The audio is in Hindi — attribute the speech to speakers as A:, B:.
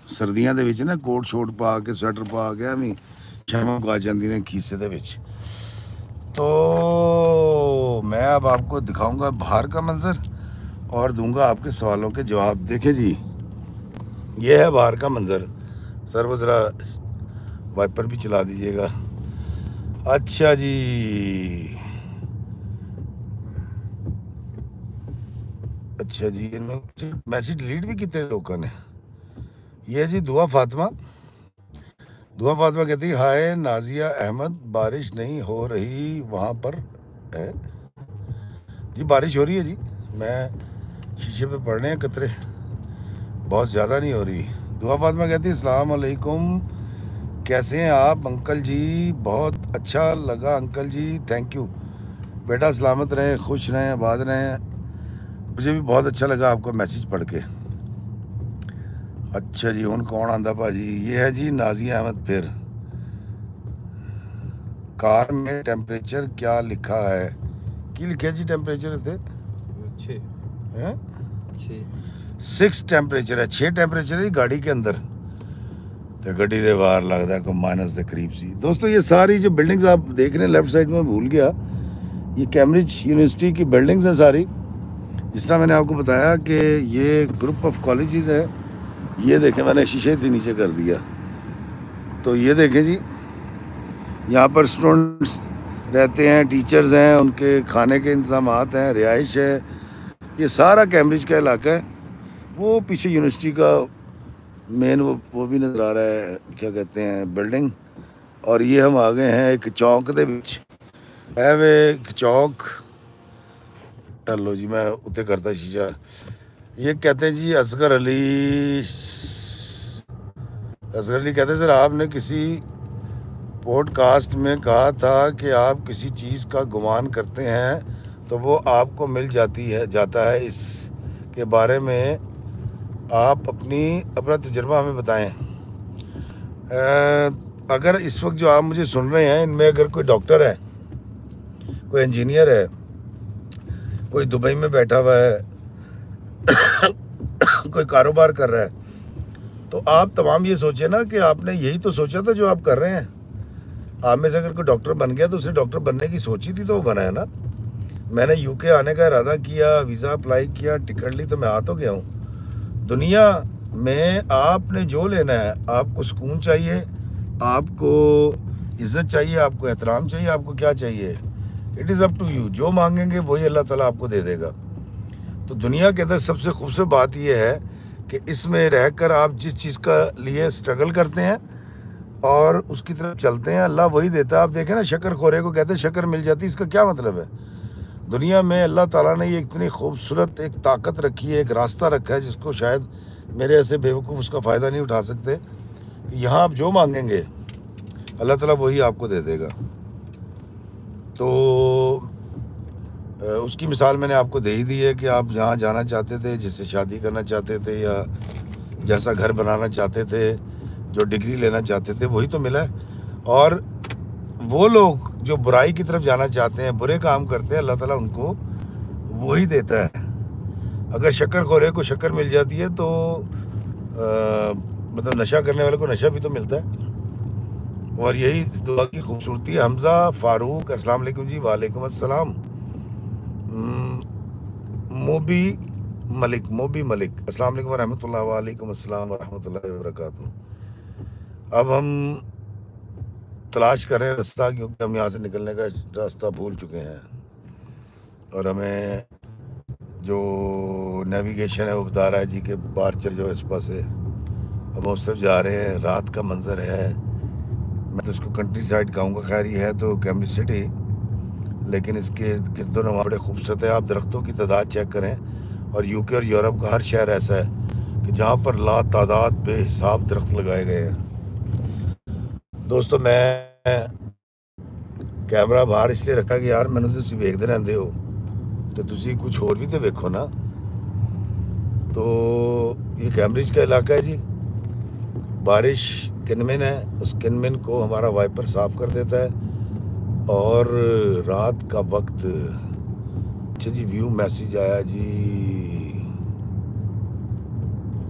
A: ਸਰਦੀਆਂ ਦੇ ਵਿੱਚ ਨਾ ਕੋਟ ਸ਼ੋਟ ਪਾ ਕੇ ਸਵੈਟਰ ਪਾ ਕੇ ਐਵੇਂ ਸ਼ਾਮਾਂ ਪਾ ਜਾਂਦੀ ਨੇ खीसे ਦੇ ਵਿੱਚ। तो मैं अब आपको दिखाऊंगा बाहर का मंजर और दूंगा आपके सवालों के जवाब। देखें जी, ये है बाहर का मंजर। सर वो ज़रा वाइपर भी चला दीजिएगा। अच्छा जी, अच्छा जी, मैसेज डिलीट भी कितने लोगों ने। ये जी दुआ फातिमा कहती है हाय नाजिया अहमद, बारिश नहीं हो रही वहाँ पर है जी। बारिश हो रही है जी, मैं शीशे पे पड़ रहे हैं कतरे, बहुत ज़्यादा नहीं हो रही। दुआ फातिमा कहती है अस्सलाम वालेकुम, कैसे हैं आप अंकल जी। बहुत अच्छा लगा अंकल जी, थैंक यू बेटा। सलामत रहें, खुश रहें, आबाद रहें। मुझे भी बहुत अच्छा लगा आपका मैसेज पढ़ के। अच्छा जी, हुन कौन आंदा भाजी। ये है जी नाजिया अहमद। फिर कार में टेम्परेचर क्या लिखा है, की लिखा जी टेम्परेचर इतने 6 टेम्परेचर है, 6 टेम्परेचर है गाड़ी के अंदर, तो गड्डी के बाहर लगता है को माइनस के करीब सी। दोस्तों ये सारी जो बिल्डिंग्स आप देख रहे हैं लेफ्ट साइड में, भूल गया, ये कैम्ब्रिज यूनिवर्सिटी की बिल्डिंग्स हैं सारी। जिस तरह मैंने आपको बताया कि ये ग्रुप ऑफ कॉलेजेस है। ये देखें, मैंने शीशे से नीचे कर दिया, तो ये देखें जी, यहाँ पर स्टूडेंट्स रहते हैं, टीचर्स हैं, उनके खाने के इंतज़ामात हैं, रिहाइश है। ये सारा कैम्ब्रिज का इलाका है। वो पीछे यूनिवर्सिटी का मेन वो भी नज़र आ रहा है, क्या कहते हैं, बिल्डिंग। और ये हम आ गए हैं एक चौंक दे विच है वे, एक चौक। चलो जी, मैं उत्ते करता शीशा। ये कहते हैं जी असगर अली कहते हैं सर आपने किसी पॉडकास्ट में कहा था कि आप किसी चीज़ का गुमान करते हैं तो वो आपको मिल जाता है। इसके बारे में आप अपना तजुर्बा हमें बताएं। अगर इस वक्त जो आप मुझे सुन रहे हैं, इनमें अगर कोई डॉक्टर है, कोई इंजीनियर है, कोई दुबई में बैठा हुआ है, कोई कारोबार कर रहा है, तो आप तमाम ये सोचे ना कि आपने यही तो सोचा था जो आप कर रहे हैं। आप में से अगर कोई डॉक्टर बन गया तो उसने डॉक्टर बनने की सोची थी तो वो बना है ना। मैंने यूके आने का इरादा किया, वीज़ा अप्लाई किया, टिकट ली, तो मैं आ तो गया हूँ। दुनिया में आपने जो लेना है, आपको सुकून चाहिए, आपको इज़्ज़त चाहिए, आपको एहतराम चाहिए, आपको क्या चाहिए, it is up to you. जो मांगेंगे वही अल्लाह ताला आपको दे देगा। तो दुनिया के अंदर सबसे खूबसूरत बात यह है कि इसमें रहकर आप जिस चीज़ का लिए स्ट्रगल करते हैं और उसकी तरफ चलते हैं, अल्लाह वही देता है। आप देखें ना, शक्कर खोरे को कहते हैं शक्कर मिल जाती है। इसका क्या मतलब है? दुनिया में अल्लाह ताला ने ये इतनी खूबसूरत एक ताकत रखी है, एक रास्ता रखा है जिसको शायद मेरे ऐसे बेवकूफ़ उसका फ़ायदा नहीं उठा सकते। कि यहाँ आप जो मांगेंगे अल्लाह ताला वही आपको दे देगा। तो उसकी मिसाल मैंने आपको दे ही दी है कि आप जहाँ जाना चाहते थे, जिससे शादी करना चाहते थे, या जैसा घर बनाना चाहते थे, जो डिग्री लेना चाहते थे, वही तो मिला है। और वो लोग जो बुराई की तरफ जाना चाहते हैं, बुरे काम करते हैं, अल्लाह ताला उनको वही देता है। अगर शक्कर खोरे को शक्कर मिल जाती है तो मतलब नशा करने वाले को नशा भी तो मिलता है। और यही इस दुआ की खूबसूरती है। हमज़ा फ़ारूक अस्सलाम वालेकुम जी। वालेकुम अस्सलाम। मोबी मलिक अस्सलाम वालेकुम वरहमतुल्लाह। वालेकुम अस्सलाम वरहमतुल्लाहि वबरकातुहू। अब हम तलाश कर रहे हैं रास्ता, क्योंकि हम यहाँ से निकलने का रास्ता भूल चुके हैं और हमें जो नेविगेशन है वो बता रहा है जी कि बाहर चल जाओ इस पास से। अब हम उस तरफ जा रहे हैं। रात का मंजर है, मैं तो इसको कंट्री साइड कहूँगा। खैर ये है तो कैम्ब्रिज सिटी, लेकिन इसके गिरदोनवा बड़े खूबसूरत है। आप दरख्तों की तादाद चेक करें, और यूके और यूरोप का हर शहर ऐसा है कि जहाँ पर ला तादाद बेहिसाब दरख्त लगाए गए हैं। दोस्तों मैं कैमरा बाहर इसलिए रखा कि यार मैंने तुम वेखते रहते हो तो तुम कुछ होर भी तो वेखो ना। तो ये कैम्ब्रिज का इलाका है जी। बारिश किनमिन है, उस किनमिन को हमारा वाइपर साफ कर देता है। और रात का वक्त। अच्छा जी, व्यू मैसेज आया जी।